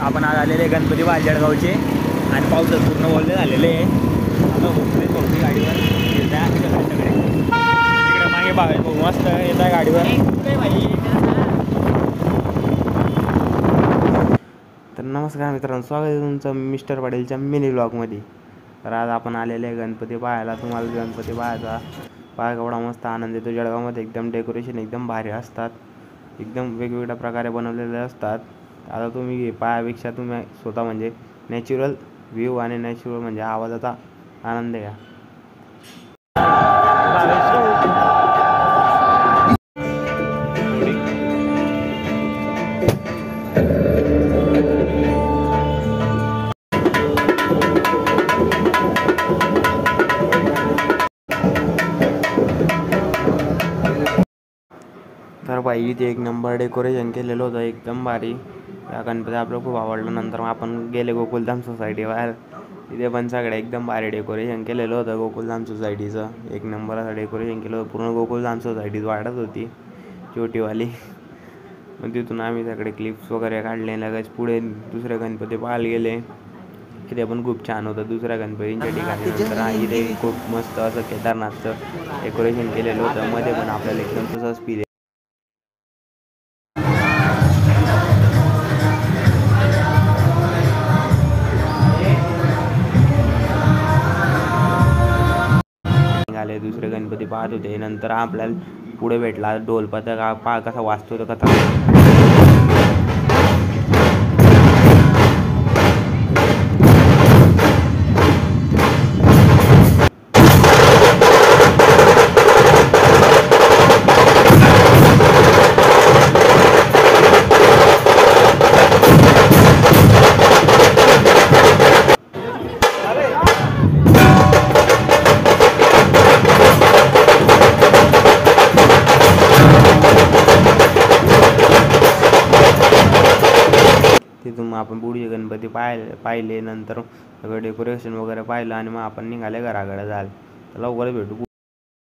आपण आज आलेले गणपती बाल जळगावचे आणि पावसात पूर्ण ओले झालेले आहे. आता होते थोडी गाडीवर येत आहे आम्ही सगळे इकडे मागे भाऊ मस्त येत आहे गाडीवर. तर नमस्कार मित्रांनो, स्वागत आहे तुमचं मिस्टर पाटीलच्या मिनी ब्लॉगमध्ये. तर आज आपण आलेले गणपती पाहायला. तुम्हाला गणपती पाहायचा पाहा केवढा मस्त आनंद येतो. जळगावमध्ये एकदम डेकोरेशन एकदम भारी असतात, एकदम वेगवेगळ्या प्रकारे बनवलेले असतात. आता तुम्ही पायापेक्षा तुम्ही स्वतः म्हणजे नॅचरल व्ह्यू आणि नॅचरल म्हणजे आवाजाचा आनंद घ्या. तर बाई इथे एक नंबर डेकोरेशन केलेलं होतं, एकदम भारी. या गणपती आपलं खूप आवडलं. नंतर आपण गेले गोकुलधाम सोसायटीवर. तिथे पण सगळं एकदम भारी डेकोरेशन केलेलं होतं गोकुलधाम सोसायटीचं. एक नंबर असं डेकोरेशन केलं होतं. पूर्ण गोकुलधाम सोसायटीत वाढत होती छोटीवाली. मग तिथून आम्ही सगळे क्लिप्स वगैरे काढले. लगेच पुढे दुसरे गणपती पाहायला गेले. इथे पण खूप छान होतं दुसऱ्या गणपतींच्या ठिकाणी. नंतर इथे खूप मस्त असं केदारनाथचं डेकोरेशन केलेलं होतं. मध्ये पण आपल्याला एकदम तसंच फील आले. दुसरे गणपती पाहत होते. नंतर आपल्याला पुढे भेटला ढोल पथक. पहा कसा वाजतो तो कथा. तिथून आपण पुढे गणपती पाहिले. नंतर सगळं डेकोरेशन वगैरे पाहिलं आणि मग आपण निघाले घराकडे जायला. तर लवकर भेटू.